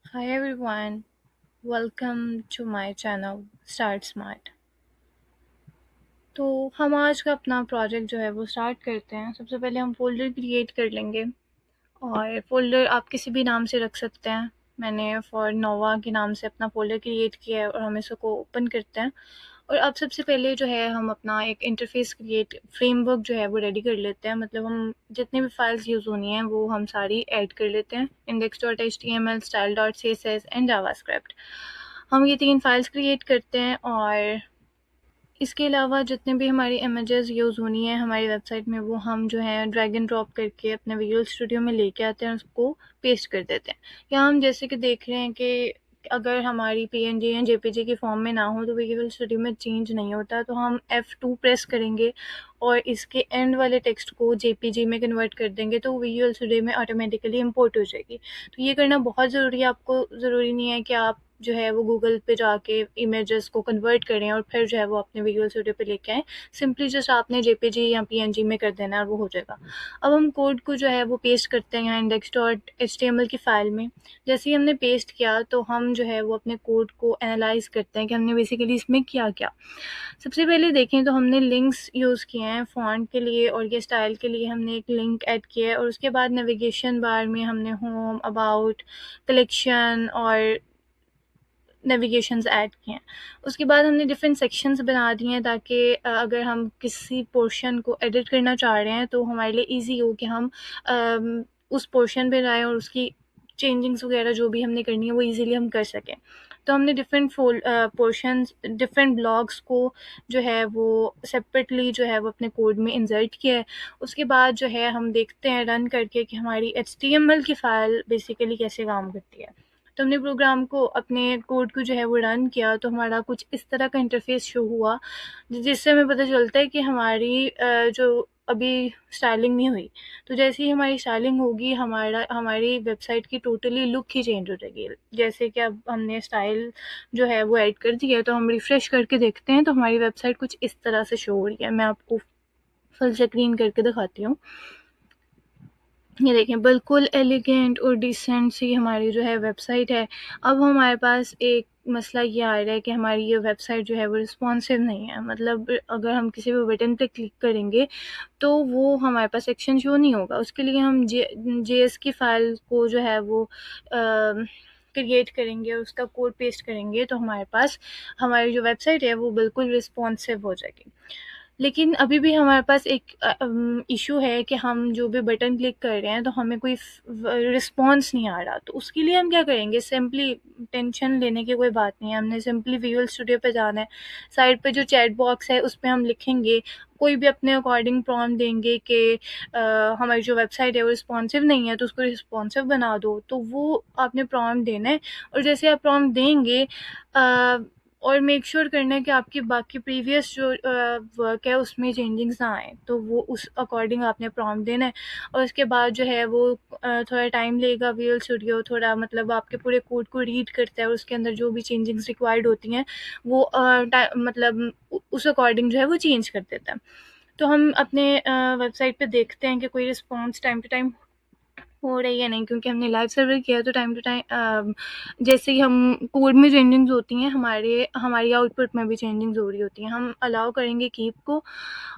Hi everyone, welcome to my channel Start Smart। तो हम आज का अपना प्रोजेक्ट जो है वो स्टार्ट करते हैं। सबसे पहले हम फ़ोल्डर क्रिएट कर लेंगे और फ़ोल्डर आप किसी भी नाम से रख सकते हैं। मैंने फॉर नोवा के नाम से अपना फ़ोल्डर क्रिएट किया है और हम इसको ओपन करते हैं। और अब सबसे पहले जो है हम अपना एक इंटरफ़ेस क्रिएट फ्रेमवर्क जो है वो रेडी कर लेते हैं। मतलब हम जितनी भी फाइल्स यूज़ होनी हैं वो हम सारी ऐड कर लेते हैं। index.html, style.css and JavaScript. हम ये 3 फाइल्स क्रिएट करते हैं और इसके अलावा जितने भी हमारी इमेजेस यूज़ होनी है हमारी वेबसाइट में वो हम जो है ड्रैग एंड ड्रॉप करके अपने विजुअल स्टूडियो में लेके आते हैं, उसको पेस्ट कर देते हैं। यहाँ हम जैसे कि देख रहे हैं कि अगर हमारी पीएनजी या जेपीजी की फॉर्म में ना हो तो विजुअल स्टूडियो में चेंज नहीं होता। तो हम F2 प्रेस करेंगे और इसके एंड वाले टेक्स्ट को जेपीजी में कन्वर्ट कर देंगे तो विजुअल स्टूडियो में ऑटोमेटिकली इंपोर्ट हो जाएगी। तो ये करना बहुत ज़रूरी है। आपको ज़रूरी नहीं है कि आप जो है वो गूगल पे जाके इमेजेस को कन्वर्ट करें और फिर जो है वो अपने विजुअल स्टूडियो पे लेके आएँ। सिंपली जस्ट आपने जेपीजी या पीएनजी में कर देना है और वो हो जाएगा। अब हम कोड को जो है वो पेस्ट करते हैं यहाँ index.html की फ़ाइल में। जैसे ही हमने पेस्ट किया तो हम जो है वो अपने कोड को एनालाइज़ करते हैं कि हमने बेसिकली इसमें किया क्या। सबसे पहले देखें तो हमने लिंक्स यूज़ किए हैं फ़ॉन्ट के लिए और ये स्टाइल के लिए हमने एक लिंक ऐड किया है और उसके बाद नेविगेशन बार में हमने होम, अबाउट, कलेक्शन और नेविगेशंस ऐड किए हैं। उसके बाद हमने डिफरेंट सेक्शंस बना दिए हैं ताकि अगर हम किसी पोर्शन को एडिट करना चाह रहे हैं तो हमारे लिए ईज़ी हो कि हम उस पोर्शन पे जाएँ और उसकी चेंजिंग्स वगैरह जो भी हमने करनी है वो ईज़िली हम कर सकें। तो हमने डिफरेंट पोर्शंस डिफरेंट ब्लॉक्स को जो है वो सेपरेटली जो है वो अपने कोड में इंसर्ट किया है। उसके बाद जो है हम देखते हैं रन करके कि हमारी एचटीएमएल की फ़ाइल बेसिकली कैसे काम करती है। तो हमने प्रोग्राम को अपने कोड को जो है वो रन किया तो हमारा कुछ इस तरह का इंटरफेस शो हुआ जिससे हमें पता चलता है कि हमारी जो अभी स्टाइलिंग नहीं हुई। तो जैसे ही हमारी स्टाइलिंग होगी हमारी वेबसाइट की टोटली लुक ही चेंज हो जाएगी। जैसे कि अब हमने स्टाइल जो है वो ऐड कर दी है तो हम रिफ्रेश करके देखते हैं तो हमारी वेबसाइट कुछ इस तरह से शो हो रही है। मैं आपको फुल स्क्रीन करके दिखाती हूँ। ये देखें बिल्कुल एलिगेंट और डिसेंट सी हमारी जो है वेबसाइट है। अब हमारे पास एक मसला ये आ रहा है कि हमारी ये वेबसाइट जो है वो रिस्पॉन्सिव नहीं है। मतलब अगर हम किसी भी बटन पे क्लिक करेंगे तो वो हमारे पास सेक्शन शो नहीं होगा। उसके लिए हम जेएस की फ़ाइल को जो है वो क्रिएट करेंगे और उसका कोड पेस्ट करेंगे तो हमारे पास हमारी जो वेबसाइट है वो बिल्कुल रिस्पॉन्सिव हो जाएगी। लेकिन अभी भी हमारे पास एक इशू है कि हम जो भी बटन क्लिक कर रहे हैं तो हमें कोई रिस्पॉन्स नहीं आ रहा। तो उसके लिए हम क्या करेंगे, सिंपली टेंशन लेने की कोई बात नहीं है। हमने सिंपली विजुअल स्टूडियो पे जाना है। साइड पे जो चैट बॉक्स है उस पे हम लिखेंगे, कोई भी अपने अकॉर्डिंग प्रॉम्प्ट देंगे कि हमारी जो वेबसाइट है वो रिस्पॉन्सिव नहीं है तो उसको रिस्पॉन्सिव बना दो। तो वो आपने प्रॉम्प्ट देना है और जैसे आप प्रॉम्प्ट देंगे और मेक श्योर करना है कि आपकी बाकी प्रीवियस जो वर्क है उसमें चेंजिंग्स ना आए। तो वो उस अकॉर्डिंग आपने प्रॉम्प्ट देना है और उसके बाद जो है वो थोड़ा टाइम लेगा। विजुअल स्टूडियो थोड़ा मतलब आपके पूरे कोड को रीड करता है और उसके अंदर जो भी चेंजिंग्स रिक्वायर्ड होती हैं वो मतलब उस अकॉर्डिंग जो है वो चेंज कर देता है। तो हम अपने वेबसाइट पे देखते हैं कि कोई रिस्पॉन्स टाइम टू टाइम हो रही है नहीं, क्योंकि हमने लाइव सर्वर किया तो टाइम टू टाइम जैसे ही हम कोड में चेंजिंग्स होती हैं हमारी आउटपुट में भी चेंजिंग्स हो रही होती हैं। हम अलाउ करेंगे कीप को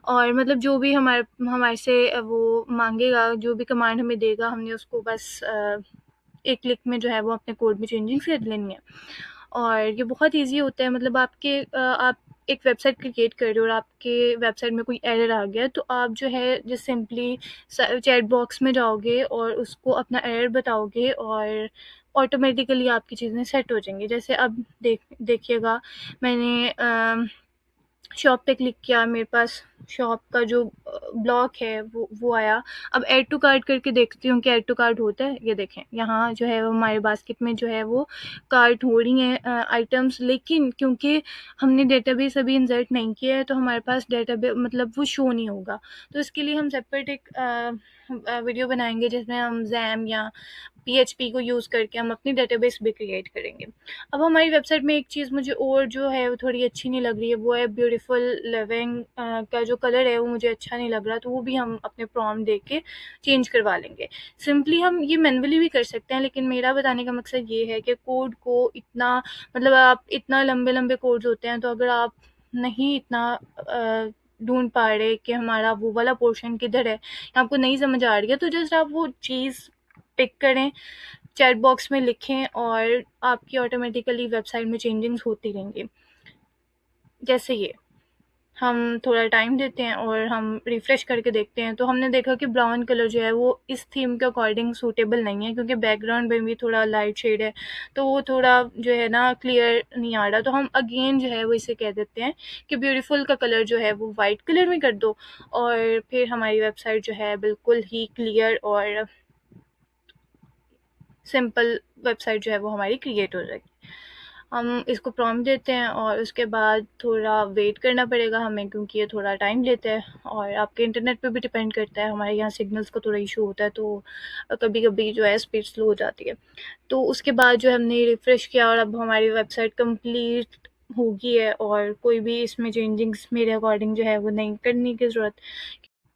और मतलब जो भी हमारे से वो मांगेगा, जो भी कमांड हमें देगा हमने उसको बस एक क्लिक में जो है वो अपने कोड में चेंजिंग्स कर लेनी है। और ये बहुत ईजी होता है। मतलब आप एक वेबसाइट क्रिएट कर रहे हो और आपके वेबसाइट में कोई एरर आ गया तो आप जो है जस्ट सिंपली चैट बॉक्स में जाओगे और उसको अपना एरर बताओगे और ऑटोमेटिकली आपकी चीज़ें सेट हो जाएंगी। जैसे अब देखिएगा, मैंने शॉप पे क्लिक किया, मेरे पास शॉप का जो ब्लॉक है वो आया। अब ऐड टू कार्ट करके देखती हूँ कि ऐड टू कार्ट होता है। ये देखें यहाँ जो है वो हमारे बास्केट में जो है वो कार्ट हो रही हैं आइटम्स, लेकिन क्योंकि हमने डेटाबेस अभी इंसर्ट नहीं किया है तो हमारे पास डेटाबेस मतलब वो शो नहीं होगा। तो इसके लिए हम सेपरेट एक वीडियो बनाएंगे जिसमें हम जैम या पीएचपी को यूज़ करके हम अपनी डेटाबेस भी क्रिएट करेंगे। अब हमारी वेबसाइट में एक चीज़ मुझे और जो है वो थोड़ी अच्छी नहीं लग रही है, वो है ब्यूटीफुल लिविंग का जो कलर है वो मुझे अच्छा नहीं लग रहा, तो वो भी हम अपने प्रॉम्प्ट दे के चेंज करवा लेंगे। सिंपली हम ये मैनुअली भी कर सकते हैं, लेकिन मेरा बताने का मकसद ये है कि कोड को इतना, मतलब आप इतना लंबे लंबे कोड्स होते हैं, तो अगर आप नहीं इतना ढूंढ पा रहे कि हमारा वो वाला पोर्शन किधर है, आपको नहीं समझ आ रही है, तो जस्ट आप वो चीज़ पिक करें, चैट बॉक्स में लिखें और आपकी ऑटोमेटिकली वेबसाइट में चेंजिंग्स होती रहेंगी। जैसे ये हम थोड़ा टाइम देते हैं और हम रिफ़्रेश करके देखते हैं, तो हमने देखा कि ब्राउन कलर जो है वो इस थीम के अकॉर्डिंग सूटेबल नहीं है, क्योंकि बैकग्राउंड में भी थोड़ा लाइट शेड है, तो वो थोड़ा जो है ना क्लियर नहीं आ रहा। तो हम अगेन जो है वो इसे कह देते हैं कि ब्यूटीफुल का कलर जो है वो वाइट कलर में कर दो, और फिर हमारी वेबसाइट जो है बिल्कुल ही क्लियर और सिंपल वेबसाइट जो है वो हमारी क्रिएट हो जाएगी। हम इसको प्रॉम्प्ट देते हैं और उसके बाद थोड़ा वेट करना पड़ेगा हमें, क्योंकि ये थोड़ा टाइम लेता है और आपके इंटरनेट पे भी डिपेंड करता है। हमारे यहाँ सिग्नल्स का थोड़ा इशू होता है, तो कभी कभी जो है स्पीड स्लो हो जाती है। तो उसके बाद जो हमने रिफ़्रेश किया और अब हमारी वेबसाइट कंप्लीट हो गई है, और कोई भी इसमें चेंजिंग्स मेरे अकॉर्डिंग जो है वो नहीं करने की ज़रूरत।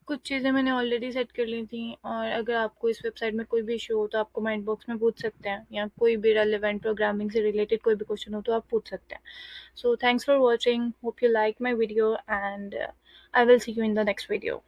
कुछ चीज़ें मैंने ऑलरेडी सेट कर ली थी, और अगर आपको इस वेबसाइट में कोई भी इशू हो तो आप कमेंट बॉक्स में पूछ सकते हैं, या कोई भी रेलेवेंट प्रोग्रामिंग से रिलेटेड कोई भी क्वेश्चन हो तो आप पूछ सकते हैं। So thanks for watching, hope you like my video, and I will see you in the next video.